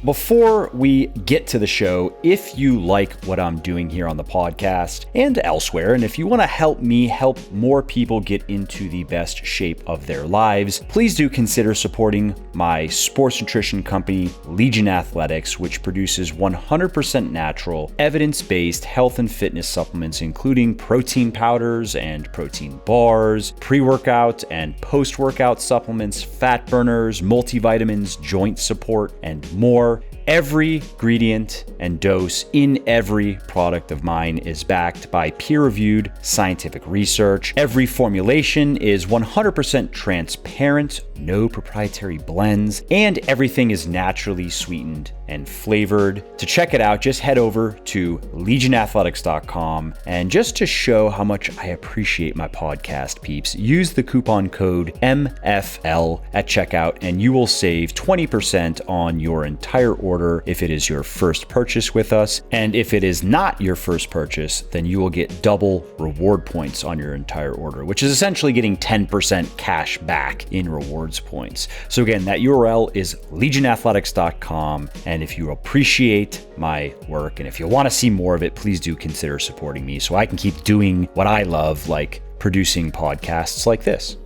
Before we get to the show, if you like what I'm doing here on the podcast and elsewhere, and if you want to help me help more people get into the best shape of their lives, please do consider supporting my sports nutrition company, Legion Athletics, which produces 100% natural, evidence-based health and fitness supplements, including protein powders and protein bars, pre-workout and post-workout supplements, fat burners, multivitamins, joint support, and more. Every ingredient and dose in every product of mine is backed by peer-reviewed scientific research. Every formulation is 100% transparent, no proprietary blends, and everything is naturally sweetened and flavored. To check it out, just head over to legionathletics.com, and just to show how much I appreciate my podcast peeps, use the coupon code MFL at checkout and you will save 20% on your entire order if it is your first purchase with us. And if it is not your first purchase, then you will get double reward points on your entire order, which is essentially getting 10% cash back in rewards points. So again, that URL is legionathletics.com. And if you appreciate my work and if you want to see more of it, please do consider supporting me so I can keep doing what I love, like producing podcasts like this.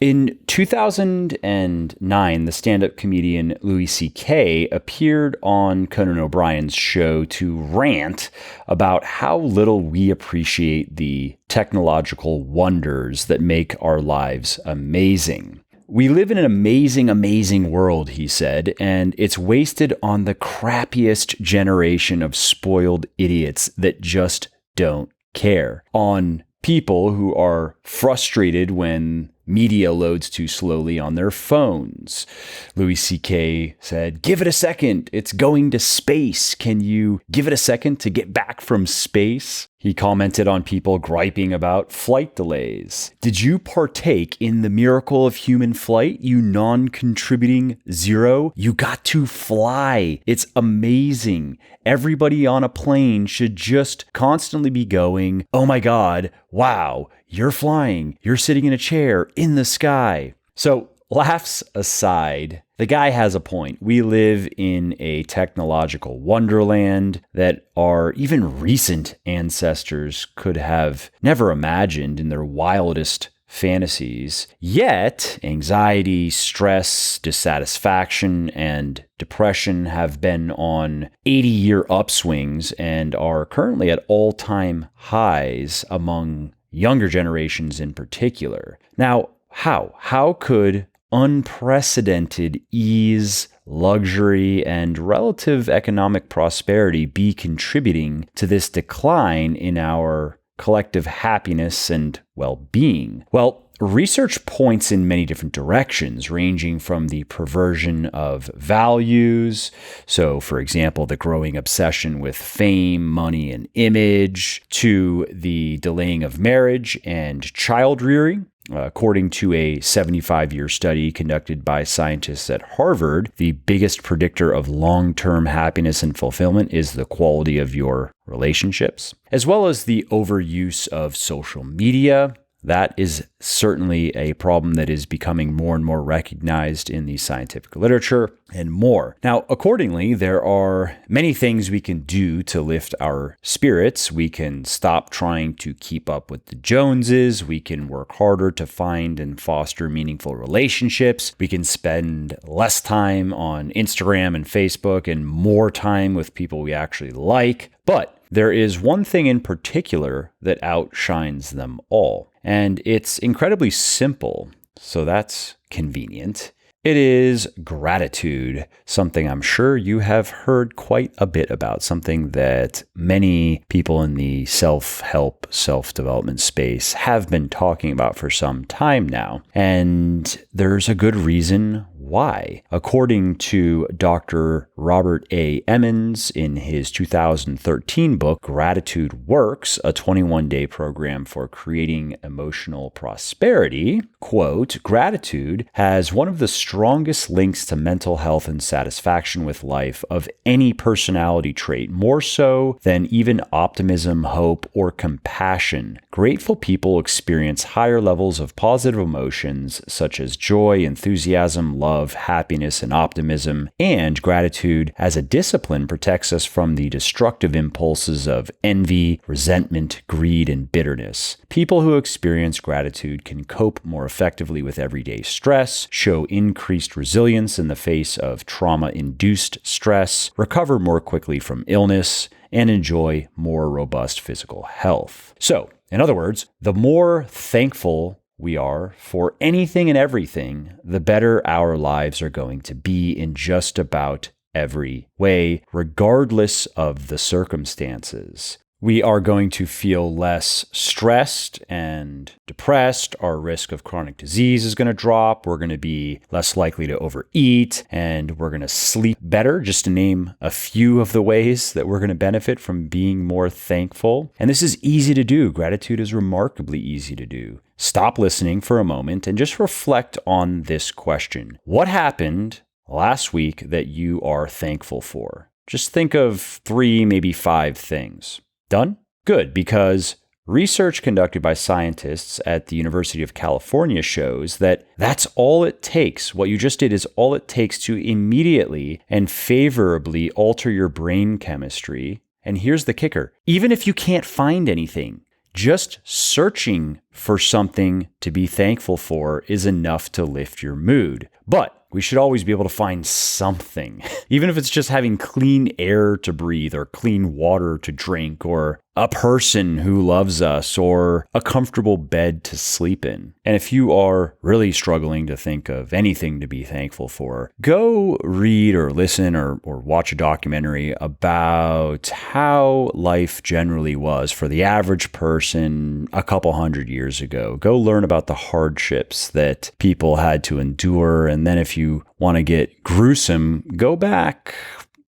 In 2009, the stand-up comedian Louis C.K. appeared on Conan O'Brien's show to rant about how little we appreciate the technological wonders that make our lives amazing. We live in an amazing, amazing world, he said, and it's wasted on the crappiest generation of spoiled idiots that just don't care. On people who are frustrated when media loads too slowly on their phones. Louis C.K. said, "Give it a second. It's going to space. Can you give it a second to get back from space?" He commented on people griping about flight delays. "Did you partake in the miracle of human flight, you non-contributing zero? You got to fly. It's amazing. Everybody on a plane should just constantly be going, oh my God, wow, you're flying. You're sitting in a chair in the sky." So, laughs aside, the guy has a point. We live in a technological wonderland that our even recent ancestors could have never imagined in their wildest fantasies. Yet, anxiety, stress, dissatisfaction, and depression have been on 80-year upswings and are currently at all-time highs among younger generations in particular. Now, how could unprecedented ease, luxury, and relative economic prosperity be contributing to this decline in our collective happiness and well-being? Well, research points in many different directions, ranging from the perversion of values. So, for example, the growing obsession with fame, money, and image, to the delaying of marriage and child rearing. According to a 75-year study conducted by scientists at Harvard, the biggest predictor of long-term happiness and fulfillment is the quality of your relationships, as well as the overuse of social media. That is certainly a problem that is becoming more and more recognized in the scientific literature and more. Now, accordingly, there are many things we can do to lift our spirits. We can stop trying to keep up with the Joneses. We can work harder to find and foster meaningful relationships. We can spend less time on Instagram and Facebook and more time with people we actually like. But there is one thing in particular that outshines them all, and it's incredibly simple, so that's convenient. It is gratitude, something I'm sure you have heard quite a bit about, something that many people in the self-help, self-development space have been talking about for some time now. And there's a good reason why. According to Dr. Robert A. Emmons in his 2013 book, Gratitude Works, a 21-day program for creating emotional prosperity, quote, "Gratitude has one of the strongest links to mental health and satisfaction with life of any personality trait, more so than even optimism, hope, or compassion. grateful people experience higher levels of positive emotions such as joy, enthusiasm, love, happiness, and optimism. And gratitude as a discipline protects us from the destructive impulses of envy, resentment, greed, and bitterness. People who experience gratitude can cope more effectively with everyday stress, show increased resilience in the face of trauma-induced stress, recover more quickly from illness, and enjoy more robust physical health. So, in other words, the more thankful we are for anything and everything, the better our lives are going to be in just about every way, regardless of the circumstances. We are going to feel less stressed and depressed. Our risk of chronic disease is going to drop. We're going to be less likely to overeat, and we're going to sleep better, just to name a few of the ways that we're going to benefit from being more thankful. And this is easy to do. Gratitude is remarkably easy to do. Stop listening for a moment and just reflect on this question. What happened last week that you are thankful for? Just think of 3, maybe 5 things. Done? Good, because research conducted by scientists at the University of California shows that that's all it takes. What you just did is all it takes to immediately and favorably alter your brain chemistry. And here's the kicker. Even if you can't find anything, just searching for something to be thankful for is enough to lift your mood. But we should always be able to find something, even if it's just having clean air to breathe or clean water to drink or a person who loves us or a comfortable bed to sleep in. And if you are really struggling to think of anything to be thankful for, go read or listen or watch a documentary about how life generally was for the average person a couple hundred years ago. Go learn about the hardships that people had to endure. And then if you want to get gruesome, go back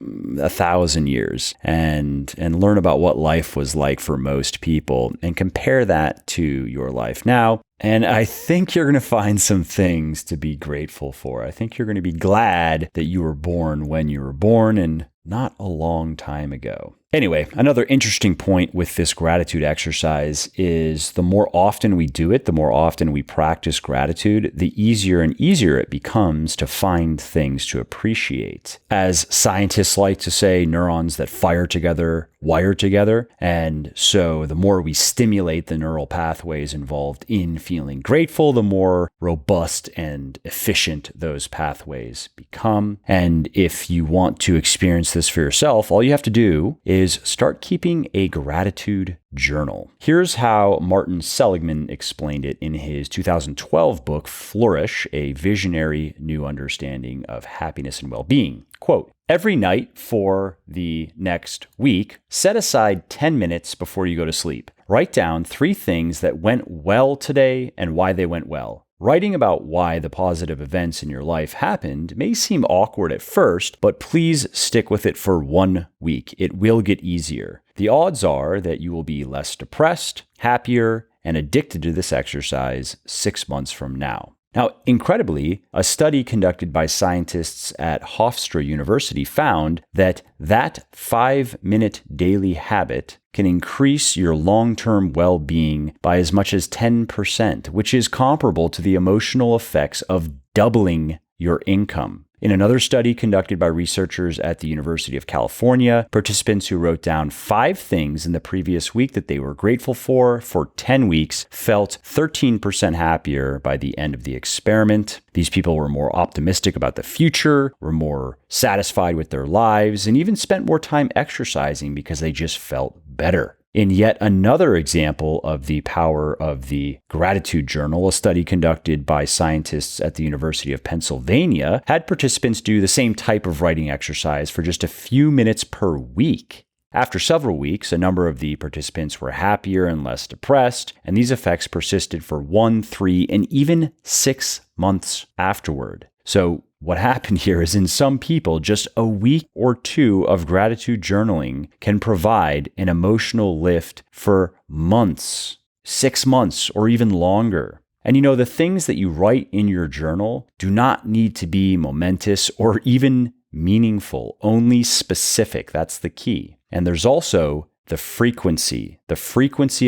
1,000 years and learn about what life was like for most people and compare that to your life now. And I think you're going to find some things to be grateful for. I think you're going to be glad that you were born when you were born and not a long time ago. Anyway, another interesting point with this gratitude exercise is the more often we do it, the more often we practice gratitude, the easier and easier it becomes to find things to appreciate. As scientists like to say, neurons that fire together wire together. And so the more we stimulate the neural pathways involved in feeling grateful, the more robust and efficient those pathways become. And if you want to experience this for yourself, all you have to do is start keeping a gratitude journal. Here's how Martin Seligman explained it in his 2012 book, Flourish, A Visionary New Understanding of Happiness and Well-Being. Quote, every night for the next week, set aside 10 minutes before you go to sleep. Write down 3 things that went well today and why they went well. Writing about why the positive events in your life happened may seem awkward at first, but please stick with it for 1 week. It will get easier. The odds are that you will be less depressed, happier, and addicted to this exercise 6 months from now. Now, incredibly, a study conducted by scientists at Hofstra University found that 5-minute daily habit can increase your long-term well-being by as much as 10%, which is comparable to the emotional effects of doubling your income. In another study conducted by researchers at the University of California, participants who wrote down 5 things in the previous week that they were grateful for 10 weeks felt 13% happier by the end of the experiment. These people were more optimistic about the future, were more satisfied with their lives, and even spent more time exercising because they just felt better. In yet another example of the power of the gratitude journal, a study conducted by scientists at the University of Pennsylvania had participants do the same type of writing exercise for just a few minutes per week. After several weeks, a number of the participants were happier and less depressed, and these effects persisted for 1, 3, and even 6 months afterward. So what happened here is in some people, just a week or 2 of gratitude journaling can provide an emotional lift for months, 6 months, or even longer. And the things that you write in your journal do not need to be momentous or even meaningful, only specific. That's the key. And there's also the frequency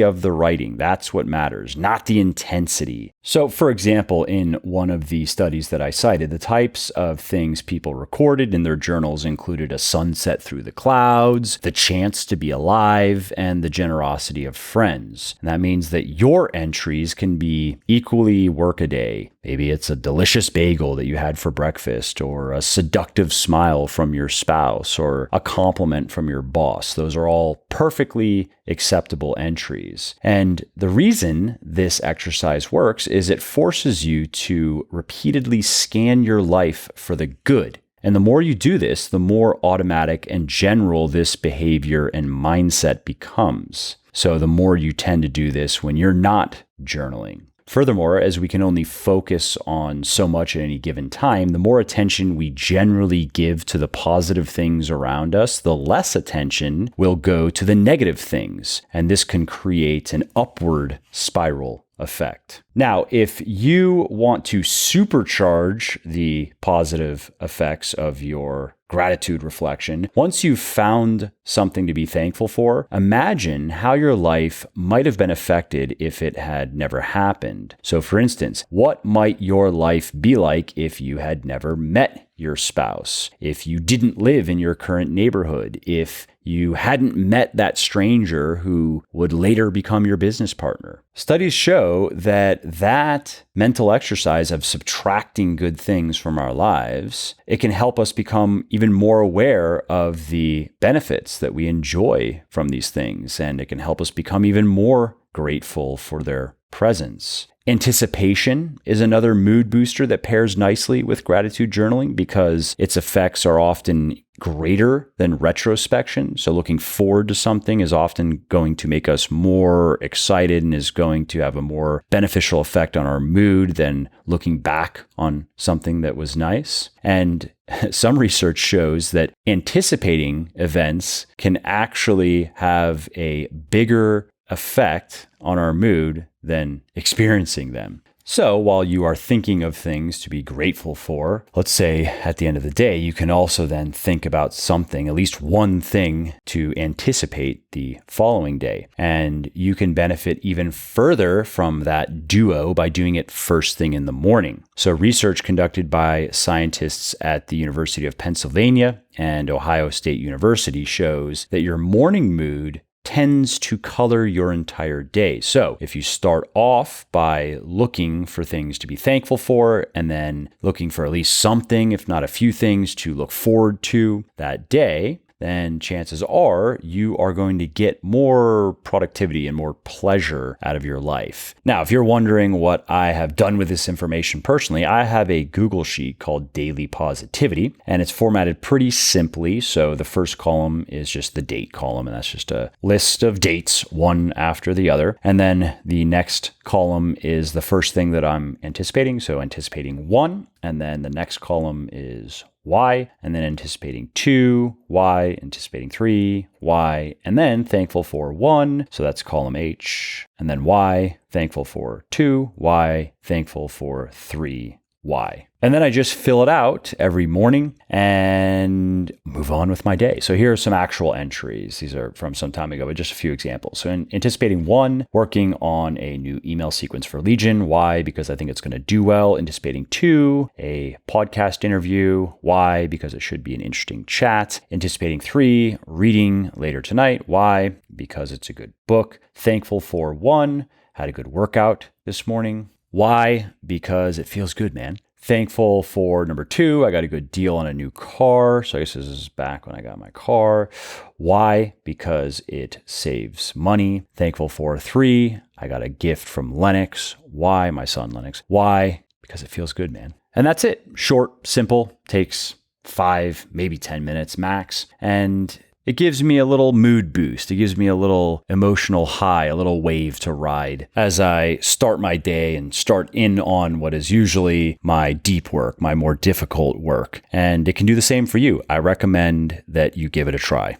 of the writing. That's what matters, not the intensity. So, for example, in one of the studies that I cited, the types of things people recorded in their journals included a sunset through the clouds, the chance to be alive, and the generosity of friends. And that means that your entries can be equally workaday. Maybe it's a delicious bagel that you had for breakfast, or a seductive smile from your spouse, or a compliment from your boss. Those are all perfectly acceptable entries. And the reason this exercise works is it forces you to repeatedly scan your life for the good. And the more you do this, the more automatic and general this behavior and mindset becomes. So the more you tend to do this when you're not journaling. Furthermore, as we can only focus on so much at any given time, the more attention we generally give to the positive things around us, the less attention will go to the negative things. And this can create an upward spiral effect. Now, if you want to supercharge the positive effects of your gratitude reflection, once you've found something to be thankful for, imagine how your life might have been affected if it had never happened. So, for instance, what might your life be like if you had never met your spouse, if you didn't live in your current neighborhood, if you hadn't met that stranger who would later become your business partner? Studies show that mental exercise of subtracting good things from our lives, it can help us become even more aware of the benefits that we enjoy from these things, and it can help us become even more grateful for their presence. Anticipation is another mood booster that pairs nicely with gratitude journaling because its effects are often greater than retrospection. So looking forward to something is often going to make us more excited and is going to have a more beneficial effect on our mood than looking back on something that was nice. And some research shows that anticipating events can actually have a bigger effect on our mood than experiencing them. So while you are thinking of things to be grateful for, let's say at the end of the day, you can also then think about something, at least one thing to anticipate the following day. And you can benefit even further from that duo by doing it first thing in the morning. So research conducted by scientists at the University of Pennsylvania and Ohio State University shows that your morning mood tends to color your entire day. So if you start off by looking for things to be thankful for, and then looking for at least something, if not a few things, to look forward to that day, then chances are you are going to get more productivity and more pleasure out of your life. Now, if you're wondering what I have done with this information personally, I have a Google sheet called Daily Positivity, and it's formatted pretty simply. So the first column is just the date column, and that's just a list of dates, one after the other. And then the next column is the first thing that I'm anticipating. So anticipating 1, and then the next column is why, and then anticipating 2, why, anticipating 3, why, and then thankful for 1, so that's column H, and then why, thankful for 2, why, thankful for 3, why. And then I just fill it out every morning and move on with my day. So here are some actual entries. These are from some time ago, but just a few examples. So in anticipating 1, working on a new email sequence for Legion. Why? Because I think it's going to do well. Anticipating 2, a podcast interview. Why? Because it should be an interesting chat. Anticipating 3, reading later tonight. Why? Because it's a good book. Thankful for 1, had a good workout this morning. Why? Because it feels good, man. Thankful for number 2, I got a good deal on a new car. So I guess this is back when I got my car. Why? Because it saves money. Thankful for 3, I got a gift from Lennox. Why? My son Lennox. Why? Because it feels good, man. And that's it. Short, simple, takes 5, maybe 10 minutes max. And it gives me a little mood boost. It gives me a little emotional high, a little wave to ride as I start my day and start in on what is usually my deep work, my more difficult work. And it can do the same for you. I recommend that you give it a try.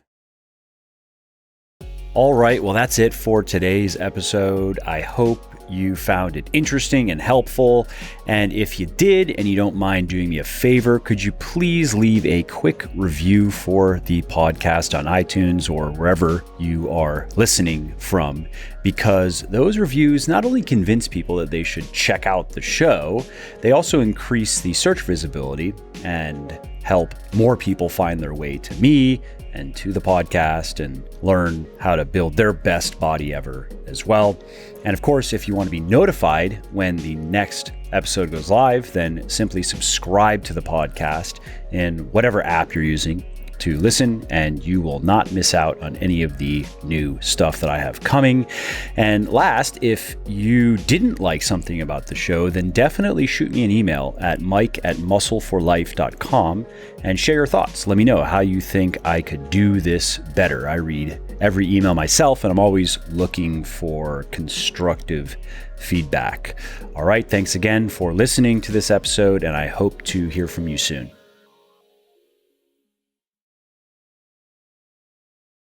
All right, well, that's it for today's episode. I hope you found it interesting and helpful. And if you did, and you don't mind doing me a favor, could you please leave a quick review for the podcast on iTunes or wherever you are listening from? Because those reviews not only convince people that they should check out the show, they also increase the search visibility and help more people find their way to me and to the podcast and learn how to build their best body ever as well. And of course, if you want to be notified when the next episode goes live, then simply subscribe to the podcast in whatever app you're using to listen, and you will not miss out on any of the new stuff that I have coming. And last, if you didn't like something about the show, then definitely shoot me an email at mike@muscleforlife.com and share your thoughts. Let me know how you think I could do this better. I read every email myself, and I'm always looking for constructive feedback. All right, thanks again for listening to this episode, and I hope to hear from you soon.